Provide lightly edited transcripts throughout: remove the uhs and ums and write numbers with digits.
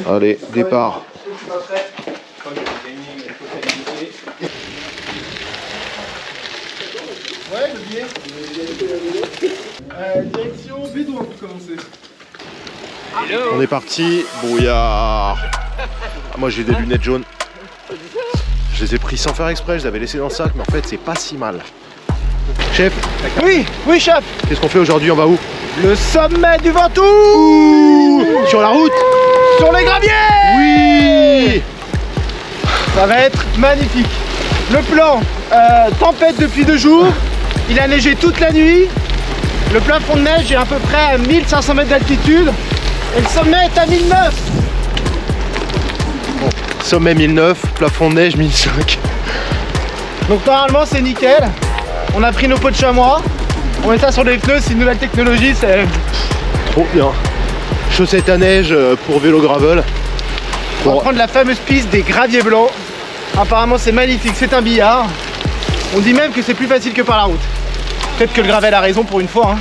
Allez, départ. Ouais, le billet. Direction Bédouin pour commencer. On est parti, brouillard. Ah, moi j'ai des lunettes jaunes. Je les ai pris sans faire exprès, je les avais laissées dans le sac, mais en fait c'est pas si mal. Chef, Oui, chef. qu'est-ce qu'on fait aujourd'hui? On va où? Le sommet du Ventoux. Sur la route? Sur les graviers. Oui. Ça va être magnifique. Le plan, tempête depuis 2 jours. Il a neigé toute la nuit. Le plafond de neige est à peu près à 1500 mètres d'altitude. Et le sommet est à 1009. Sommet 1009, plafond de neige 1005. Donc normalement c'est nickel. On a pris nos pots de chamois. On met ça sur les pneus, c'est une nouvelle technologie. C'est Trop bien. Chaussettes à neige pour vélo gravel. On va prendre la fameuse piste des graviers blancs. Apparemment c'est magnifique, c'est un billard. On dit même que c'est plus facile que par la route. Peut-être que le gravel a raison pour une fois.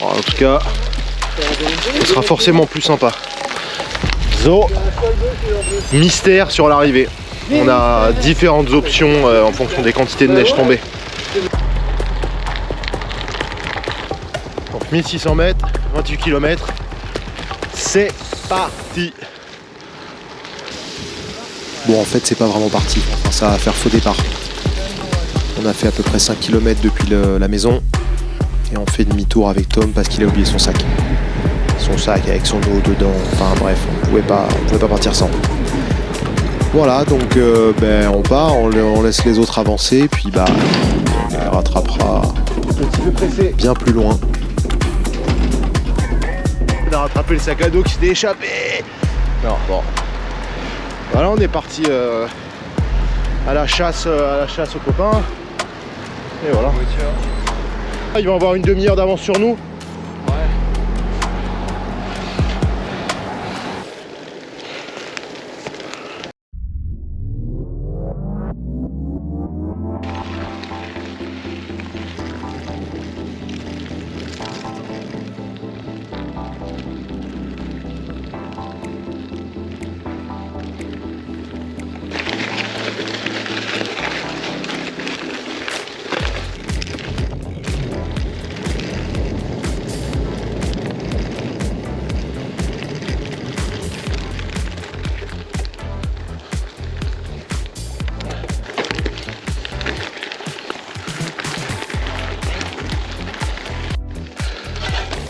En tout cas, ce sera forcément plus sympa. Zo, mystère sur l'arrivée. On a différentes options en fonction des quantités de neige tombées. Donc 1600 mètres, 28 km. C'est parti. Bon, en fait, c'est pas vraiment parti. Enfin, ça va faire faux départ. On a fait à peu près 5 km depuis la maison. Et on fait demi-tour avec Tom parce qu'il a oublié son sac. Son sac avec son eau dedans. Enfin bref, on pouvait pas partir sans. Voilà, donc on part, on laisse les autres avancer. Puis bah, on les rattrapera bien plus loin. On a rattrapé le sac à dos qui s'était échappé. Non, bon. Voilà, on est parti à la chasse aux copains. Et voilà. Ils vont avoir une demi-heure d'avance sur nous.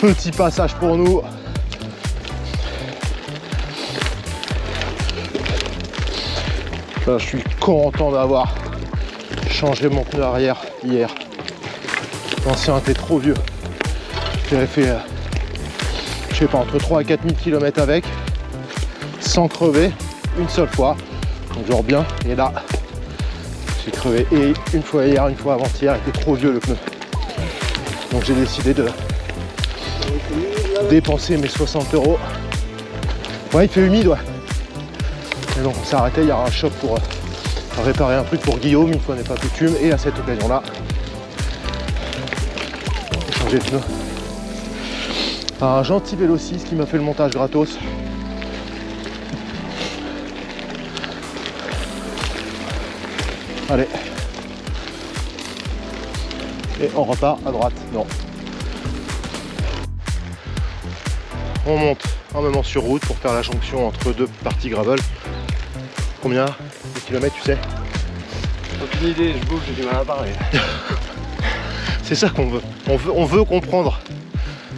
Petit passage pour nous. Là, je suis content d'avoir changé mon pneu arrière hier. L'ancien était trop vieux. J'avais fait, je sais pas, entre 3 et 4000 km avec, sans crever, une seule fois. Donc genre bien. Et là, j'ai crevé et une fois hier, une fois avant-hier. Il était trop vieux le pneu. Donc j'ai décidé de dépenser mes 60 €. Ouais, il fait humide, ouais. Et donc on s'est arrêté, il y aura un shop pour réparer un truc pour Guillaume, une fois n'est pas coutume. Et à cette occasion-là, changer de pneu. Un gentil vélo 6 qui m'a fait le montage gratos. Allez. Et on repart à droite. Non. On monte un moment sur route pour faire la jonction entre deux parties gravel. Combien de kilomètres, tu sais? Aucune idée, je bouge, j'ai du mal à parler. C'est ça qu'on veut. On veut comprendre.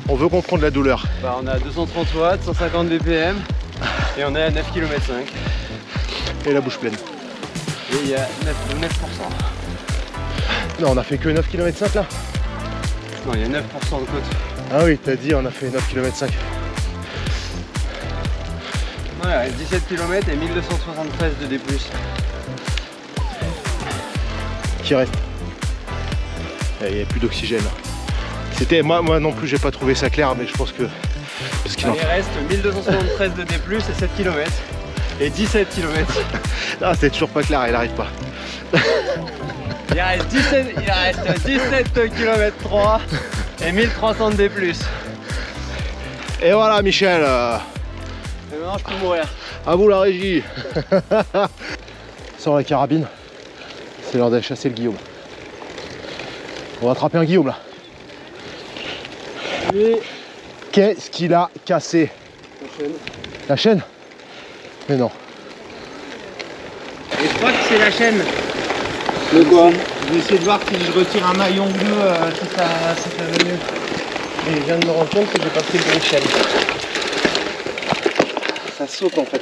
On veut comprendre la douleur. Bah, on a 230 watts, 150 BPM et on est à 9 km 5. Et la bouche pleine. Et il y a 9%. Non, on a fait que 9 km 5 là. Non, il y a 9% de côte. Ah oui, t'as dit on a fait 9 km 5. Ouais, il reste 17 km et 1273 de D+. Qui reste. Il n'y a plus d'oxygène. C'était moi non plus j'ai pas trouvé ça clair, mais je pense que parce qu'il Il reste 1273 de D+, et 7 km. Et 17 km. Ah, c'est toujours pas clair, il arrive pas. Il reste 17 km 3 et 1300 de D+. Et voilà Michel, Et maintenant je peux mourir. À vous la régie. Sors la carabine. C'est l'heure d'aller chasser le Guillaume. On va attraper un Guillaume là. Et Qu'est-ce qu'il a cassé? la chaîne. La chaîne? Mais non. Et je crois que c'est la chaîne. De quoi? Je vais essayer de voir si je retire un maillon bleu, si ça va mieux. Et je viens de me rendre compte que j'ai pas pris le bon chaîne. Ça saute en fait.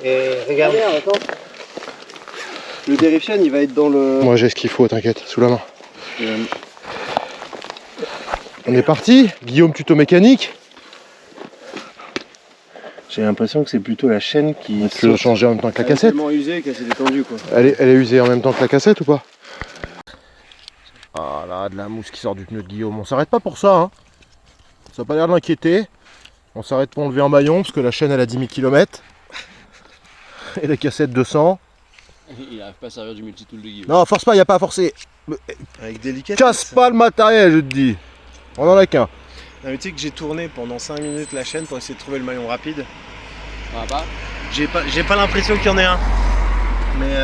Et regarde. Regarde, attends. Le dérive chaîne il va être dans le. Moi j'ai ce qu'il faut, t'inquiète, sous la main. On est parti. Guillaume tuto mécanique. J'ai l'impression que c'est plutôt la chaîne qui. Tu veux changer en même temps que la cassette? Tellement usé qu'elle s'est détendue quoi. Elle est usée en même temps que la cassette ou pas? Ah là, de la mousse qui sort du pneu de Guillaume. On s'arrête pas pour ça, hein. Ça n'a pas l'air de l'inquiéter. On s'arrête pour enlever un maillon parce que la chaîne elle a 10 000 km. Et la cassette 200. Il arrive pas à servir du multitool de Guillaume. Non, force pas, il n'y a pas à forcer. Avec délicatesse. Casse pas le matériel, je te dis. On en a qu'un. Non, mais tu sais que j'ai tourné pendant 5 minutes la chaîne pour essayer de trouver le maillon rapide. Ça va pas? J'ai pas l'impression qu'il y en ait un. Mais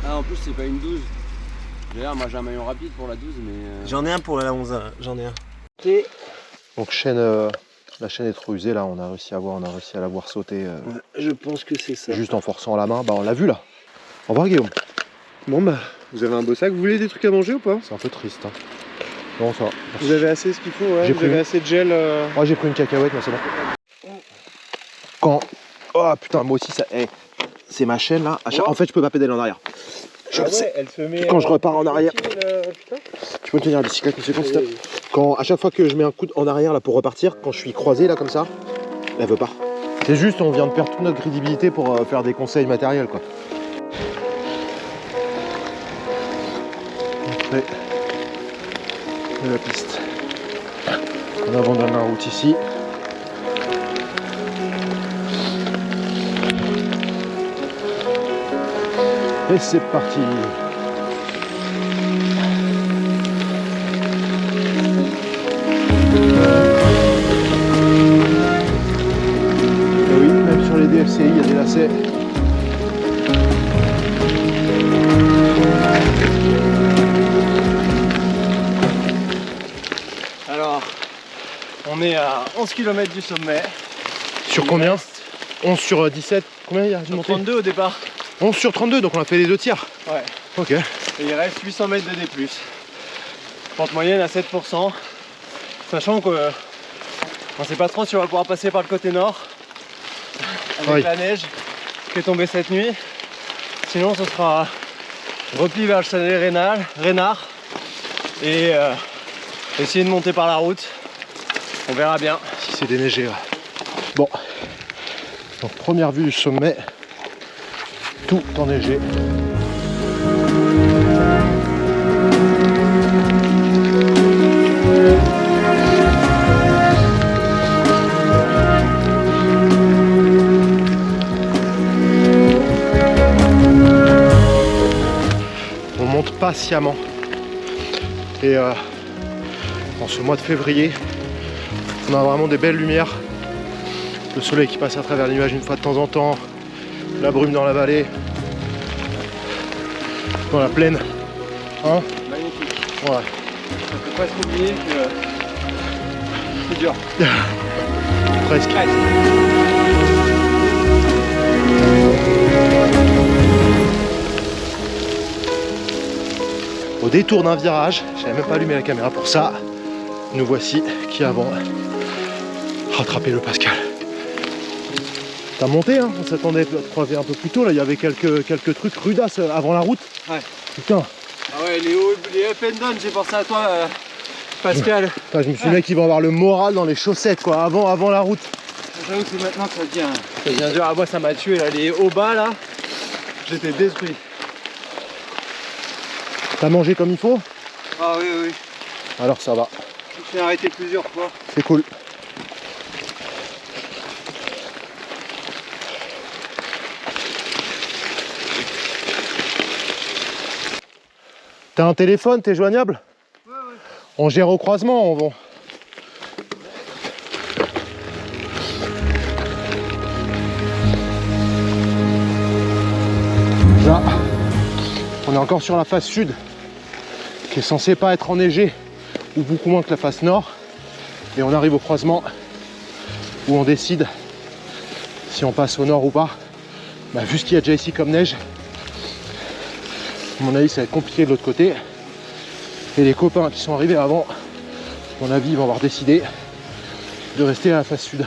Ah en plus c'est pas une 12. D'ailleurs moi j'ai un maillon rapide pour la 12 mais. j'en ai un pour la 11, j'en ai un. Donc la chaîne est trop usée là, on a réussi à la voir sauter Je pense que c'est ça. juste en forçant la main. Bah on l'a vu là. Au revoir Guillaume. Bon bah, vous avez un beau sac, vous voulez des trucs à manger ou pas? C'est un peu triste. Hein. Non ça va. Vous avez assez ce qu'il faut, ouais. J'ai Vous pris avez une- assez de gel. Moi j'ai pris une cacahuète, mais c'est bon. Quand. Oh putain, moi aussi ça. C'est ma chaîne là. En fait je peux pas pédaler en arrière. Je le sais. Elle se met. Quand je repars en arrière. Putain. Tu peux me tenir la bicyclette une seconde s'il te plaît? Quand à chaque fois que je mets un coup en arrière là pour repartir, quand je suis croisé là comme ça, elle veut pas. C'est juste on vient de perdre toute notre crédibilité pour faire des conseils matériels quoi. Entrée de la piste. On abandonne la route ici. Et c'est parti. Et oui, même sur les DFCI, il y a des lacets. Alors, on est à 11 km du sommet. Sur combien? 11 sur 17. Combien il y a de montée? 32 au départ. 11 sur 32, donc on a fait les deux tiers. Ouais. Ok. Et il reste 800 mètres de D+. Pente moyenne à 7%. Sachant que on sait pas trop si on va pouvoir passer par le côté nord. Avec Oui. la neige qui est tombée cette nuit. Sinon ce sera repli vers le chalet Rénard. Et essayer de monter par la route. On verra bien. Si c'est déneigé là. Bon. Donc première vue du sommet. Tout enneigé. On monte patiemment. Et en ce mois de février, on a vraiment des belles lumières. Le soleil qui passe à travers les nuages une fois de temps en temps. La brume dans la vallée. Dans la plaine. Hein? Magnifique. Ouais. On peut presque oublier que c'est dur. Presque. Au détour d'un virage, j'avais même pas allumé la caméra pour ça. Nous voici qui avons rattrapé le Pascal. T'as monté, hein? On s'attendait à te croiser un peu plus tôt. Là, il y avait quelques trucs rudasses avant la route. Ouais. Putain. Ah ouais, les up and down, j'ai pensé à toi, Pascal. Putain, je me suis dit, mec, il va avoir le moral dans les chaussettes, quoi, avant la route. J'avoue que maintenant ça devient dur. Ah, moi ça m'a tué là, les hauts bas là. J'étais détruit. T'as mangé comme il faut? Ah oui, oui. Alors ça va. Je me suis arrêté plusieurs fois. C'est cool. T'as un téléphone, t'es joignable? Ouais, ouais. On gère au croisement, on va. est encore sur la face sud, qui est censée pas être enneigée, ou beaucoup moins que la face nord. Et on arrive au croisement où on décide si on passe au nord ou pas. Bah, vu ce qu'il y a déjà ici comme neige, à mon avis ça va être compliqué de l'autre côté. Et les copains qui sont arrivés avant, à mon avis ils vont avoir décidé de rester à la face sud.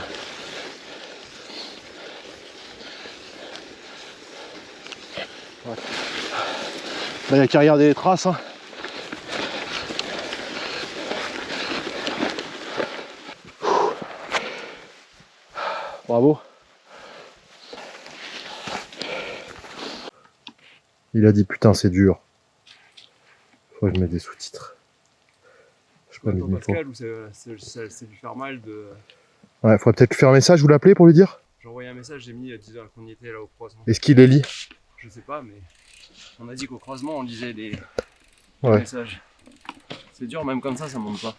Ouais. Là il n'y a qu'à regarder les traces. Hein. Bravo. Il a dit putain c'est dur. Faut que je mette des sous-titres. Je sais pas mis Pascal ou c'est lui faire mal de. Ouais, faudrait peut-être lui faire un message, vous l'appelez pour lui dire. J'ai envoyé un message, j'ai mis à 10h qu'on y était là au croisement. Est-ce qu'il les lit? Je sais pas, mais on a dit qu'au croisement on lisait des messages. C'est dur, même comme ça monte pas.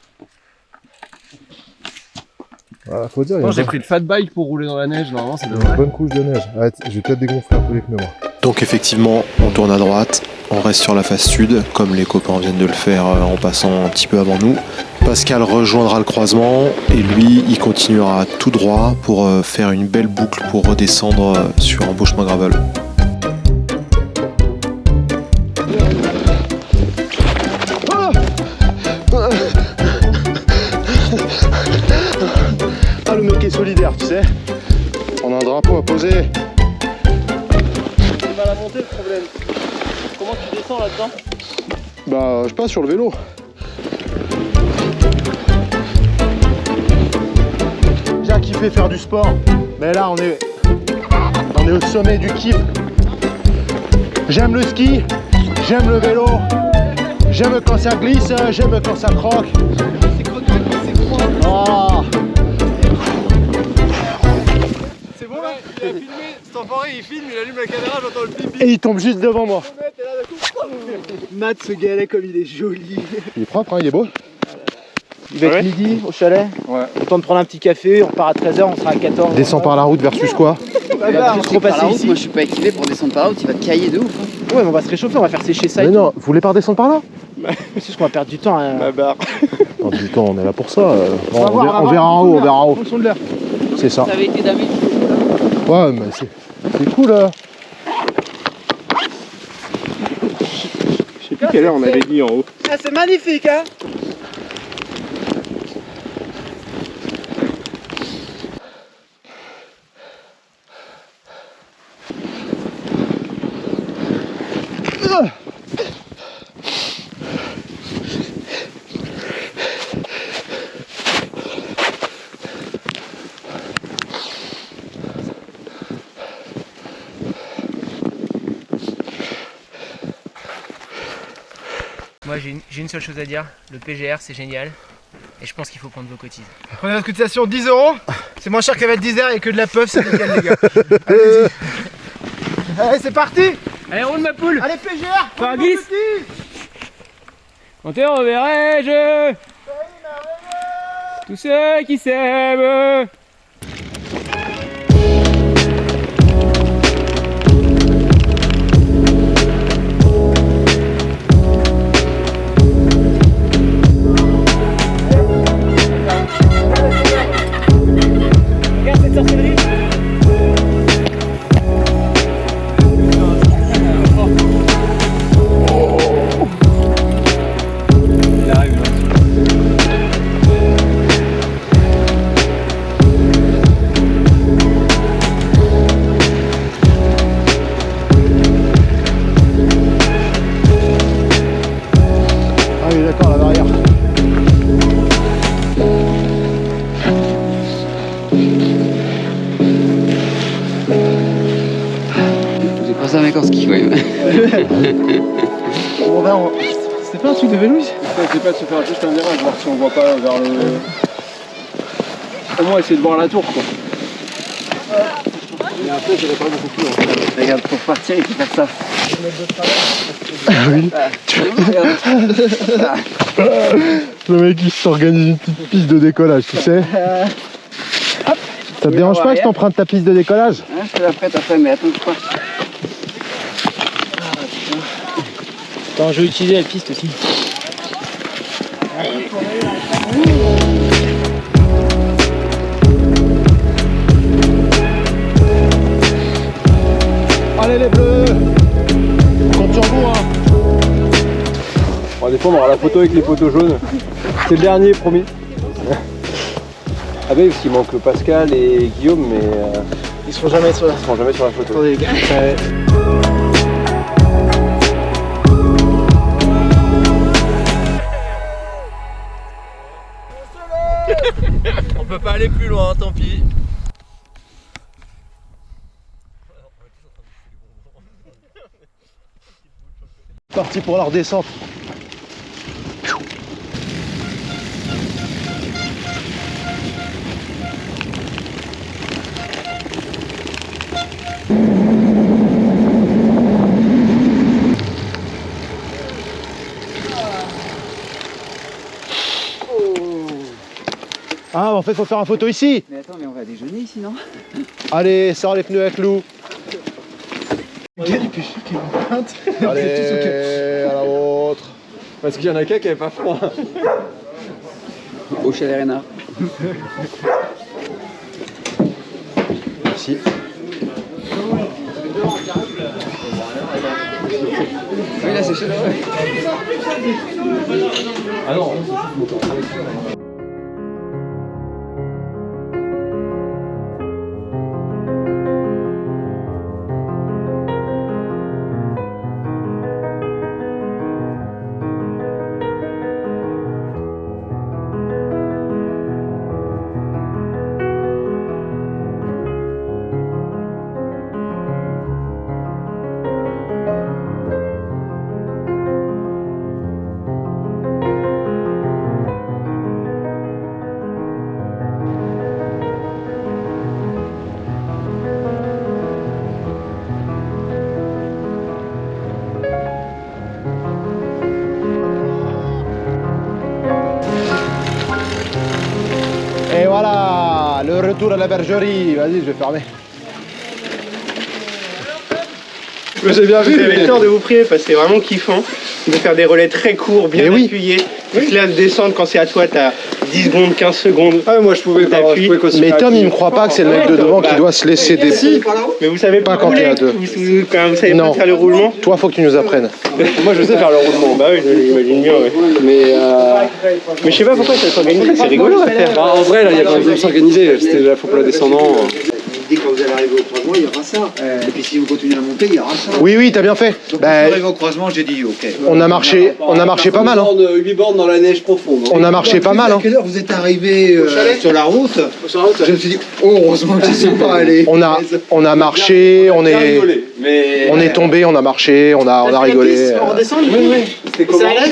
Voilà, faut dire. J'ai pris le fat bike pour rouler dans la neige, normalement c'est une bonne couche de neige. Arrête, je vais peut-être dégonfler un peu les pneus moi. Donc effectivement, on tourne à droite, on reste sur la face sud, comme les copains viennent de le faire en passant un petit peu avant nous. Pascal rejoindra le croisement et lui, il continuera tout droit pour faire une belle boucle pour redescendre sur un beau chemin gravel. Ah, le mec est solidaire, tu sais. On a un drapeau à poser. Il va la monter le problème. Comment tu descends là-dedans? Bah, je passe sur le vélo. J'ai kiffé faire du sport, mais là on est au sommet du kiff. J'aime le ski, j'aime le vélo, j'aime quand ça glisse, j'aime quand ça croque. C'est croquant, c'est froid. Oh. C'est bon là, il a filmé, cet enfoiré il filme, il allume la caméra, j'entends le bip bip. Et il tombe juste devant moi. Matt, ce galet comme il est joli. Il est propre, hein, il est beau. Il va être midi au chalet. Ouais. Le temps de prendre un petit café, on repart à 13h, on sera à 14h. Descend par la route versus quoi? On va juste repasser ici. Moi je suis pas équipé pour descendre par là où tu vas te cailler de ouf. Hein. Ouais, mais on va se réchauffer, on va faire sécher ça. Mais non, vous voulez pas redescendre par là? C'est ce qu'on va perdre du temps. Hein. Perdre du temps, on est là pour ça. Bon, On va voir, on verra en haut, on verra en haut. En fonction de l'heure. C'est ça. Ça avait été damé. Ouais, mais c'est cool. Je sais plus quelle heure on avait dit en haut. Ah, c'est magnifique, hein. Moi j'ai une seule chose à dire, le PGR c'est génial et je pense qu'il faut prendre vos cotises. Prenez notre cotisation 10 €. C'est moins cher que la d'Isère et que de la puff, c'est nickel les gars. Allez, c'est parti. Allez, roule ma poule. Allez PGR, Faire glisse. On te reverrai-je tous ceux qui s'aiment. Ça mec en ski quand même. C'était pas un truc de vélo ici? C'est pas de se faire juste un virage, voir si on voit pas vers le. Au moins essayer de voir la tour quoi. Et après j'irai pas beaucoup plus. Regarde, pour partir il faut faire ça. Oui. Le mec il s'organise une petite piste de décollage, tu sais. Ça te dérange pas que je t'emprunte ta piste de décollage? Hein, je te la prête après, mais attends que je parte. Attends, je vais utiliser la piste aussi. Allez les bleus, on compte sur vous hein. Bon, des fois on aura la photo avec les poteaux jaunes. C'est le dernier, promis. Ah bah oui, parce qu'il manque Pascal et Guillaume, mais Ils seront jamais sur la... ils seront jamais sur la photo. Attendez les gars. On peut pas aller plus loin, tant pis. Parti pour la redescente. Ah, en fait, faut faire une photo ici. Mais attends, mais on va déjeuner ici, non? Allez, sors les pneus avec Lou. Allez, à la vôtre. Parce qu'il y en a qu'un qui avait pas froid. Au chalet Renard. Merci. Oui, là c'est chaud. Ah non. Et voilà, le retour à la bergerie. Vas-y, je vais fermer. J'ai bien vu, vous avez le temps de vous prier parce que c'est vraiment kiffant de faire des relais très courts, bien appuyés. Parce que là, de descendre quand c'est à toi, t'as 10 secondes, 15 secondes. Ah, moi je pouvais continuer. Mais Tom, il me croit pas que c'est le mec de devant qui doit se laisser des... Mais vous savez Pas pas quand t'es rouler. à deux. Vous savez Non. pas faire le roulement. Toi, faut que tu nous apprennes. Moi je sais faire le roulement. Bah oui, j'imagine bien, ouais. Mais je sais pas pourquoi ça s'organise, c'est rigolo à faire. Bah, en vrai, là il y a quand même de s'organiser. C'était la fois pour le descendant. Dès que vous allez arriver au croisement, il y aura ça. Et puis si vous continuez à monter, il y aura ça. Oui, oui, t'as bien fait. Donc Bah, quand je suis arrivé au croisement, j'ai dit ok. on a marché pas mal. Hein. 8 bornes dans la neige profonde. On a marché pas mal. À Hein. quelle heure vous êtes arrivé sur la route? Je me suis dit, oh, heureusement que je ne suis pas allé. On a marché, on est tombé, on a marché, on a rigolé. On redescend, oui. C'était comment? Ça allait?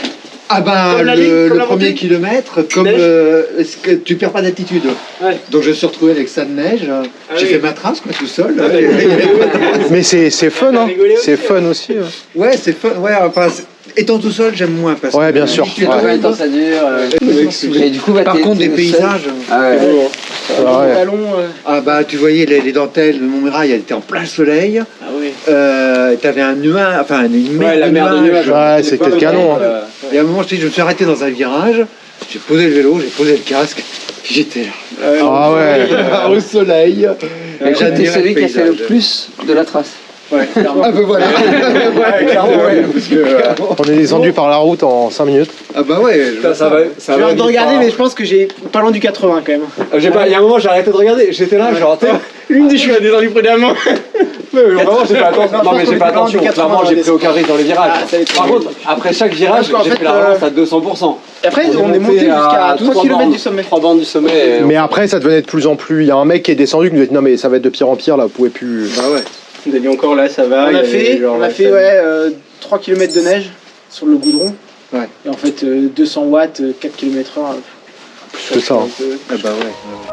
Ah ben Comme la ligne, comme le la premier montée. kilomètre, comme est-ce que tu perds pas d'altitude. Ouais. Donc je me suis retrouvé avec ça de neige. J'ai oui. fait ma trace quoi tout seul. Mais c'est fun, hein. C'est fun aussi. Hein. Ouais, c'est fun. Ouais, enfin, étant tout seul, j'aime moins parce Ouais, que bien sûr. si tu es Combien de tout temps ça dure Et du coup, bah, Par contre, des paysages. Ah ouais. Ouais. Ballon. Ah bah tu voyais les dentelles de Montmirail, elles étaient en plein soleil. Ah oui. T'avais un nuage, enfin une mer la de mer de nuages. nuages. Ouais, c'était le canon. Hein. Et à un moment, je me suis arrêté dans un virage, j'ai posé le vélo, j'ai posé le casque, puis j'étais là. Ah ouais. Au soleil. Et T'es j'admirais celui qui a fait le paysage. plus de la trace. Ah bah voilà. Ouais, clairement, ouais, parce que, On est descendu par la route en 5 minutes. ah bah ouais. je vois Ça va. Je viens de regarder, mais je pense que j'ai pas loin du 80 quand même. Il y a un moment j'ai arrêté de regarder. J'étais là, genre. L'une des choses, descendu prudemment. Vraiment, j'ai pas attention. Non, mais j'ai pas attention. du 80 Clairement, j'ai pris aucun risque dans les virages. Ah, ça va être Par contre, après chaque virage, Parce qu'en j'ai fait, pris la relance à 200%. Et après, on est monté jusqu'à 3 km du sommet. 3 bandes du sommet. Mais après, ça devenait de plus en plus. Il y a un mec qui est descendu qui nous a dit non, mais ça va être de pire en pire là, vous pouvez plus. Bah ouais. On a dit encore là, ça va. On a fait 3 km de neige sur le goudron. Ouais. Et en fait, 200 watts, 4 km/h. Plus que ça. Hein. Ah bah ouais.